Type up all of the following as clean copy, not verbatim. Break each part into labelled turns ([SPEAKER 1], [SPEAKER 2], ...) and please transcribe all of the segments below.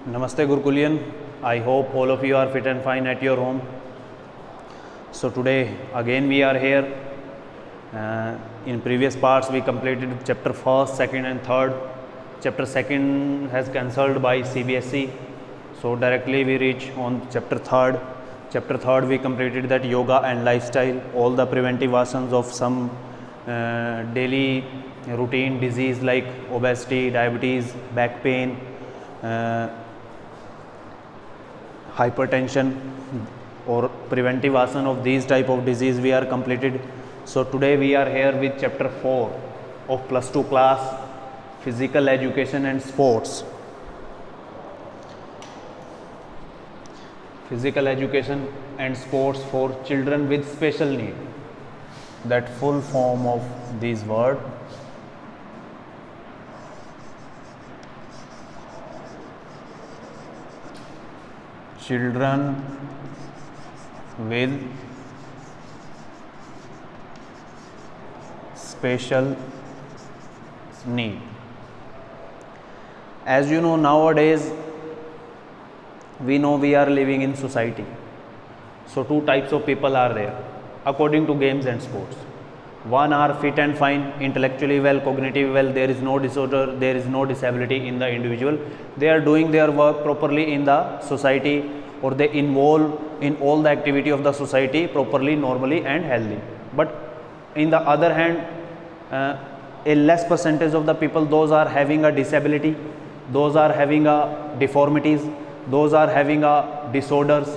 [SPEAKER 1] Namaste Gurukulian. I hope all of you are fit and fine at your home. So today again we are here. In previous parts we completed chapter 1st, 2nd and 3rd. Chapter 2nd has cancelled by CBSE. So directly we reach on chapter 3rd. Chapter 3rd we completed that yoga and lifestyle, all the preventive asanas of some daily routine disease like obesity, diabetes, back pain, hypertension or preventive asana of these type of disease we are completed. So today we are here with chapter 4 of plus 2 class, physical education and sports. Physical education and sports for children with special need. That full form of these word. Children with special need. As you know, nowadays we know we are living in society. So two types of people are there according to games and sports. One are fit and fine, intellectually well, cognitively well, there is no disorder, there is no disability in the individual. They are doing their work properly in the society, or they involve in all the activity of the society properly, normally and healthy. But in the other hand, a less percentage of the people, those are having a disability, those are having a deformities, those are having a disorders.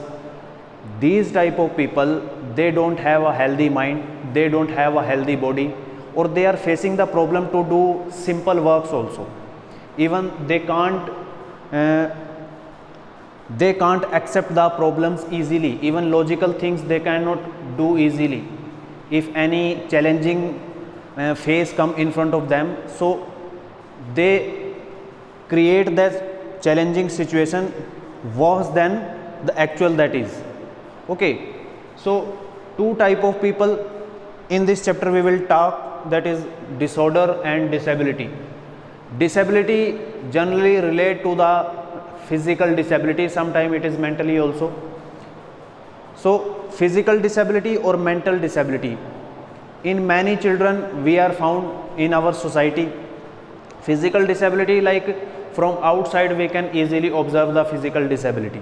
[SPEAKER 1] These type of people, they don't have a healthy mind, they don't have a healthy body, or they are facing the problem to do simple works also. Even they can't accept the problems easily. Even logical things they cannot do easily. If any challenging phase come in front of them, so they create that challenging situation worse than the actual that is. Okay, so two type of people in this chapter we will talk, that is disorder and disability. Disability generally relate to the physical disability, sometimes it is mentally also. So physical disability or mental disability, in many children we are found in our society. Physical disability, like from outside we can easily observe the physical disability.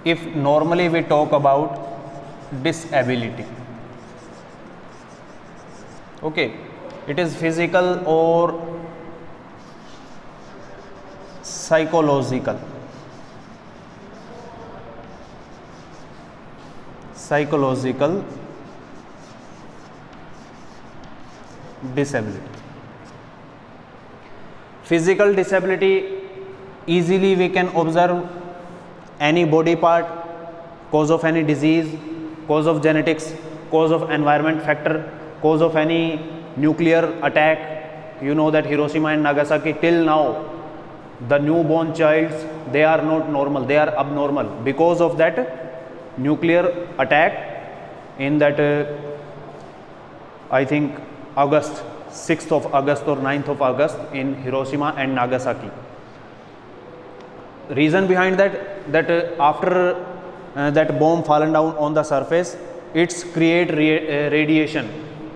[SPEAKER 1] If normally we talk about disability, okay, it is physical or psychological. Psychological disability. Physical disability, easily we can observe any body part, cause of any disease, cause of genetics, cause of environment factor, cause of any nuclear attack. You know that Hiroshima and Nagasaki, till now the newborn childs, they are not normal, they are abnormal because of that nuclear attack in that I think August, 6th of August or 9th of August in Hiroshima and Nagasaki. Reason behind that after that bomb fallen down on the surface, it's create radiation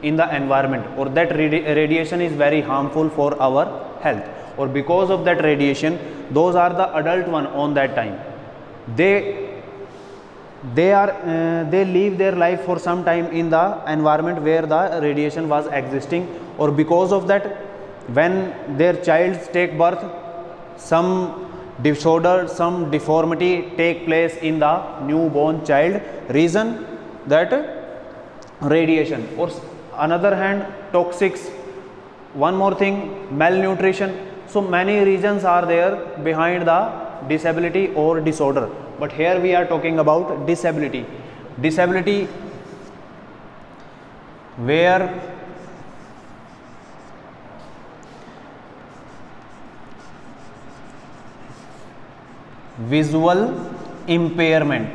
[SPEAKER 1] in the environment, or that radiation is very harmful for our health, or because of that radiation, those are the adult one on that time, they live their life for some time in the environment where the radiation was existing, or because of that when their child take birth, some disorder, some deformity take place in the newborn child. Reason that radiation, or another hand toxics. One more thing, malnutrition. So many reasons are there behind the disability or disorder, but here we are talking about disability. Disability where visual impairment.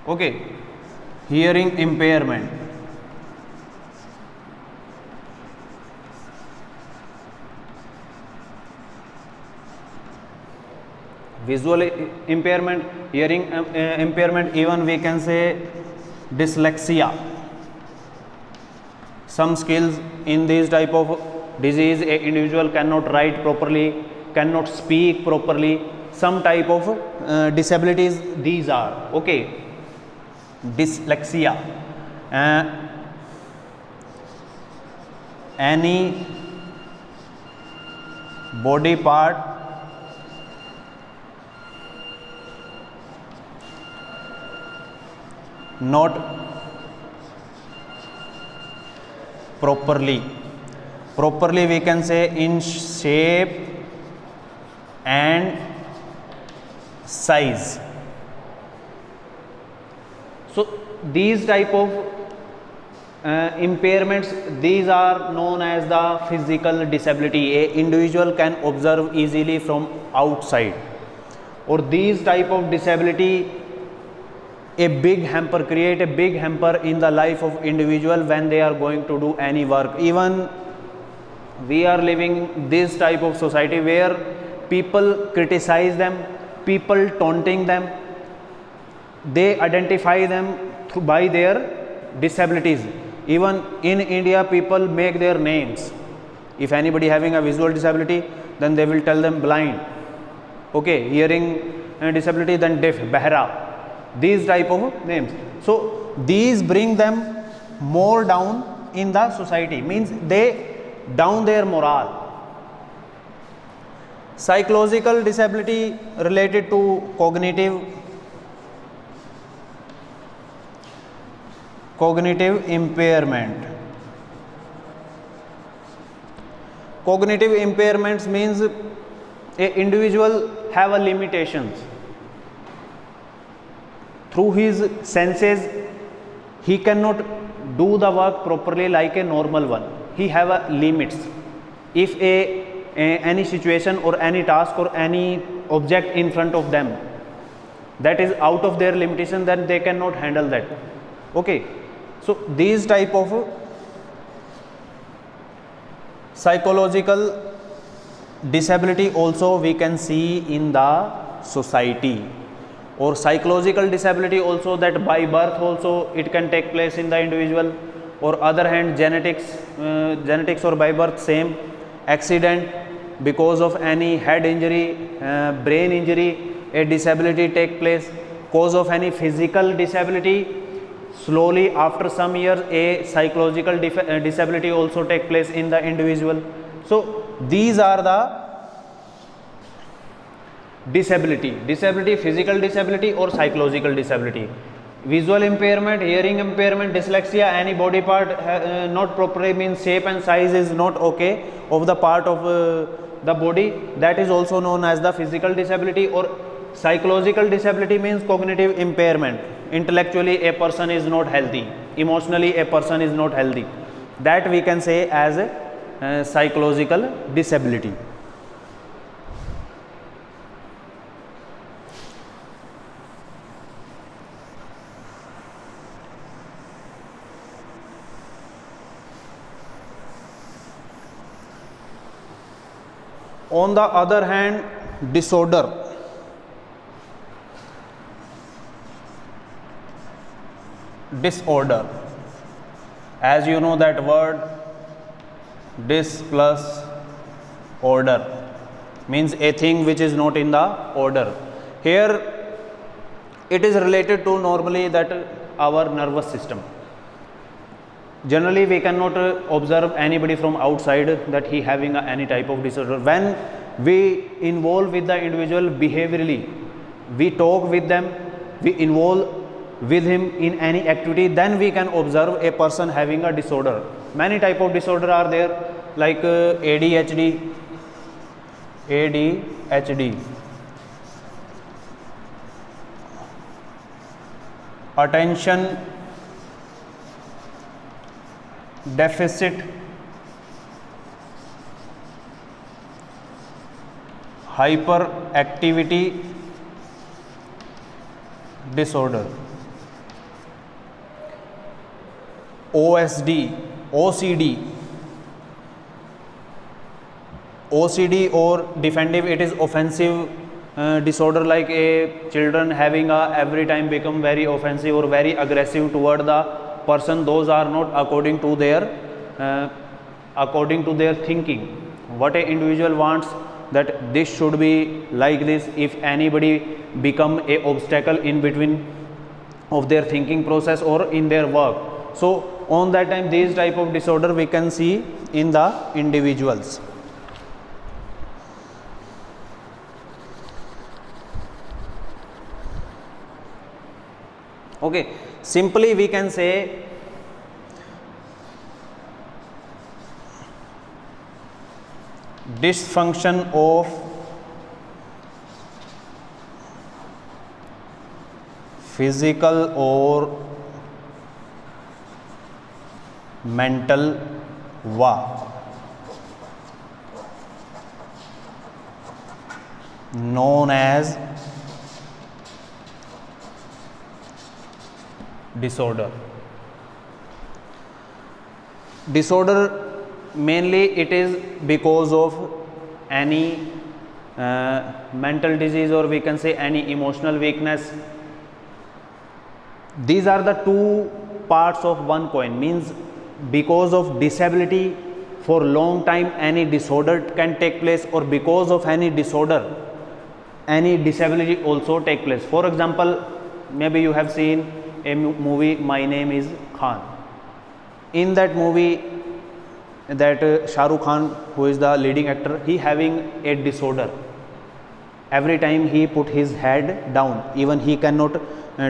[SPEAKER 1] Okay, hearing impairment. Visual impairment, hearing impairment, even we can say dyslexia. Some skills in these type of disease, a individual cannot write properly, cannot speak properly, some type of disabilities these are. Okay, dyslexia, any body part not properly we can say in shape and size. So these type of impairments, these are known as the physical disability. A individual can observe easily from outside, or these type of disability create a big hamper in the life of individual when they are going to do any work. Even we are living this type of society where people criticize them, people taunting them, they identify them by their disabilities. Even in India, people make their names. If anybody having a visual disability, then they will tell them blind. Okay, hearing disability, then deaf, bahra, these type of names. So these bring them more down in the society, means they down their morale. Psychological disability related to cognitive impairment. Cognitive impairments means a individual have a limitations. Through his senses, he cannot do the work properly like a normal one. He have a limits. If any situation or any task or any object in front of them that is out of their limitation, then they cannot handle that. Okay, so these type of psychological disability also we can see in the society. Or psychological disability also, that by birth also it can take place in the individual, or other hand genetics or by birth same. Accident, because of any head injury, brain injury, a disability take place. Cause of any physical disability, slowly after some years a psychological disability also take place in the individual. So these are the disability, physical disability or psychological disability. Visual impairment, hearing impairment, dyslexia, any body part not properly, means shape and size is not okay of the part of the body, that is also known as the physical disability. Or psychological disability means cognitive impairment. Intellectually a person is not healthy, emotionally a person is not healthy, that we can say as a psychological disability. On the other hand, disorder. As you know that word, dis plus order means a thing which is not in the order. Here it is related to normally that our nervous system. Generally we cannot observe anybody from outside that he having any type of disorder. When we involve with the individual behaviorally, we talk with them, we involve with him in any activity, then we can observe a person having a disorder. Many type of disorder are there, like ADHD, attention deficit hyperactivity disorder, OSD, OCD or defensive, it is offensive disorder, like a children having a every time become very offensive or very aggressive toward the person. Those are not according to their thinking. What a individual wants, that this should be like this. If anybody become a obstacle in between of their thinking process or in their work, so on that time these type of disorder we can see in the individuals. Okay, simply we can say dysfunction of physical or mental va, known as disorder. Disorder mainly it is because of any mental disease, or we can say any emotional weakness. These are the two parts of one coin. Means because of disability for long time any disorder can take place, or because of any disorder any disability also take place. For example, maybe you have seen a movie My Name is Khan. In that movie, that Shah Rukh Khan, who is the leading actor, he having a disorder. Every time he put his head down, even he cannot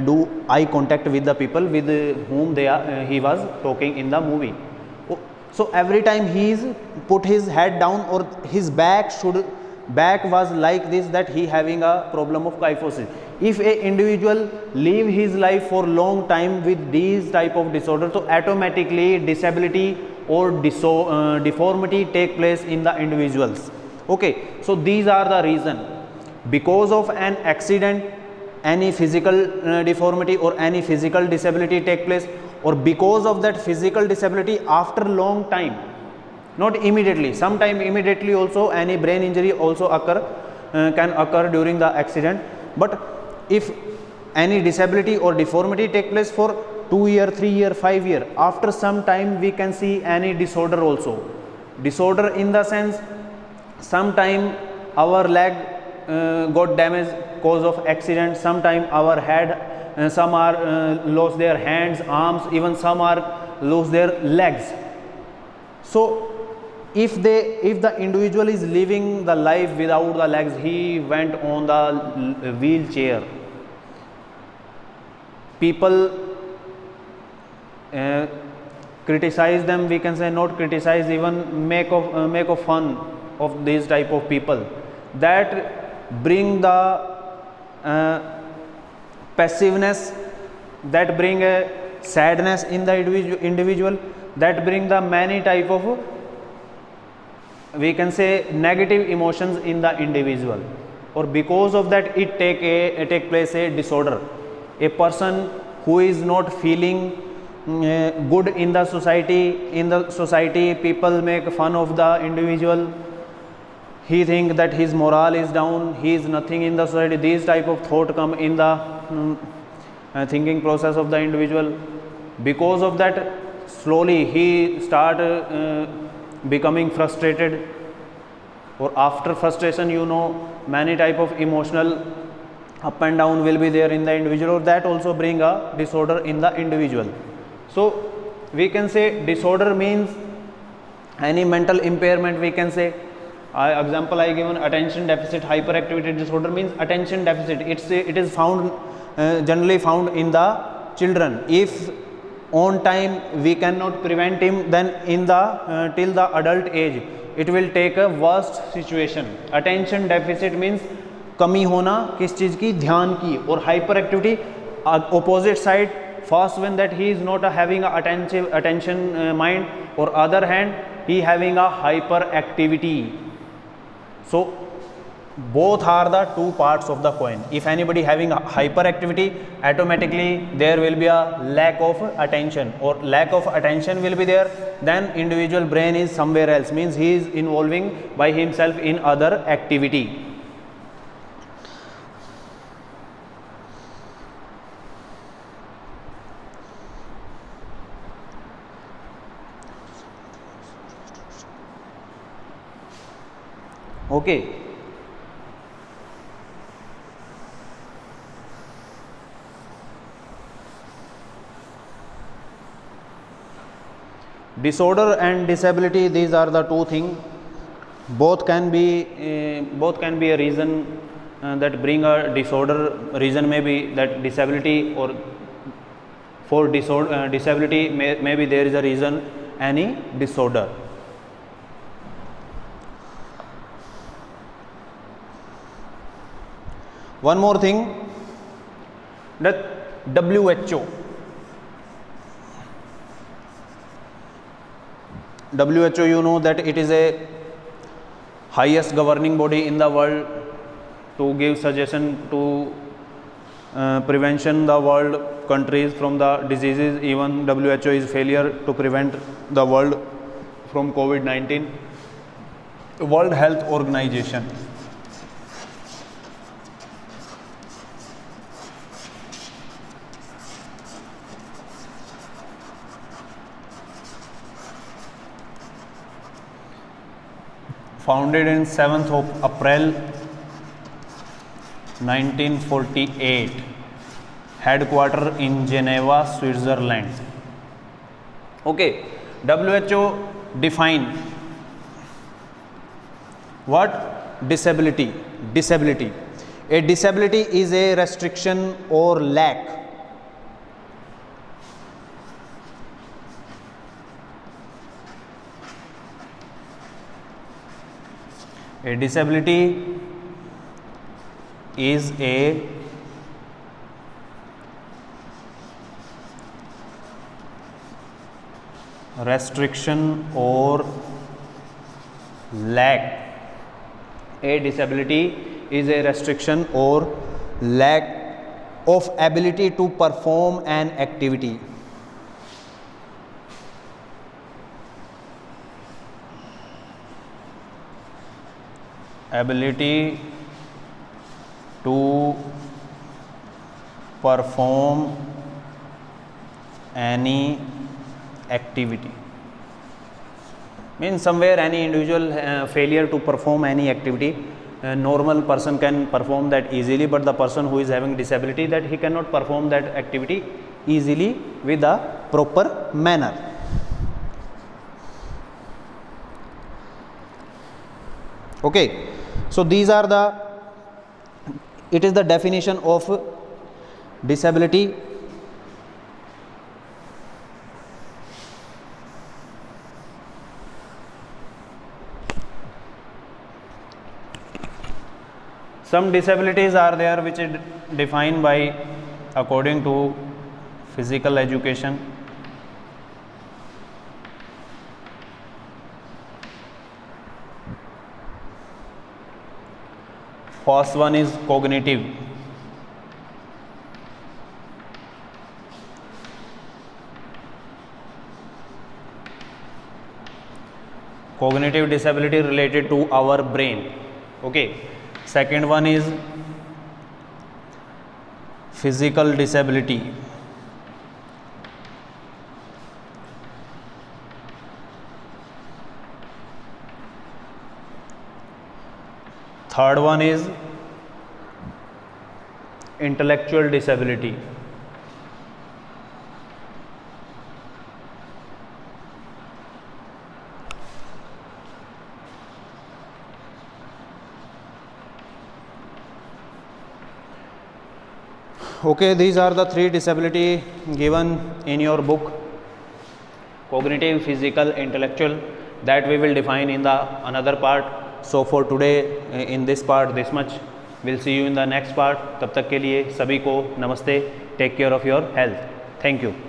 [SPEAKER 1] do eye contact with the people with whom he was talking in the movie. So every time he is put his head down, or his back was like this, that he having a problem of kyphosis. If a individual live his life for long time with these type of disorder, so automatically disability or deformity take place in the individuals. Okay, so these are the reason. Because of an accident any physical deformity or any physical disability take place, or because of that physical disability after long time, not immediately, sometime immediately also any brain injury also can occur during the accident. But if any disability or deformity take place for 2 year, 3 year, 5 year, after some time we can see any disorder also. Disorder in the sense, sometime our leg got damaged cause of accident, sometime our head, some are lost their hands, arms, even some are lose their legs. So if the individual is living the life without the legs, he went on the wheelchair, people criticize them, we can say not criticize, even make of fun of these type of people, that bring the passiveness, that bring a sadness in the individual, that bring the many type of, we can say, negative emotions in the individual, or because of that it take place a disorder. A person who is not feeling good in the society, people make fun of the individual, he think that his morale is down, he is nothing in the society. These type of thought come in the thinking process of the individual. Because of that, slowly he start becoming frustrated, or after frustration, many type of emotional up and down will be there in the individual, or that also bring a disorder in the individual. So we can say disorder means any mental impairment, we can say. Example I given, attention deficit hyperactivity disorder means attention deficit. It is found generally found in the children. If on time we cannot prevent him, then in the till the adult age it will take a worst situation. Attention deficit means कमी होना किस चीज़ की, ध्यान की, और hyperactivity opposite side, first one that he is not having a attention mind, or other hand he having a hyperactivity. So both are the two parts of the coin. If anybody having a hyperactivity, automatically there will be a lack of attention, or lack of attention will be there, then individual brain is somewhere else, means he is involving by himself in other activity. Okay. Disorder and disability, these are the two things. Both can be a reason that bring a disorder. Reason may be that disability, or for disorder disability maybe there is a reason any disorder. One more thing, that WHO you know that it is a highest governing body in the world to give suggestion to prevention the world countries from the diseases. Even WHO is failure to prevent the world from COVID-19. World Health Organization. Founded in 7th of April 1948, headquarter in Geneva, Switzerland. Okay, WHO define what? Disability. Disability. A disability is a restriction or lack A disability is a restriction or lack. A disability is a restriction or lack of ability to perform an activity. Ability to perform any activity means somewhere any individual failure to perform any activity. A normal person can perform that easily, but the person who is having disability, that he cannot perform that activity easily with a proper manner. Okay, so these are it is the definition of disability. Some disabilities are there which is defined by according to physical education. First one is cognitive. Cognitive disability related to our brain. Okay. Second one is physical disability. Third one is intellectual disability. Okay, these are the three disability given in your book, cognitive, physical, intellectual, that we will define in the another part. So for today in this part this much. We'll see you in the next part. तब तक के लिए सभी को नमस्ते. Take care of your health. Thank you.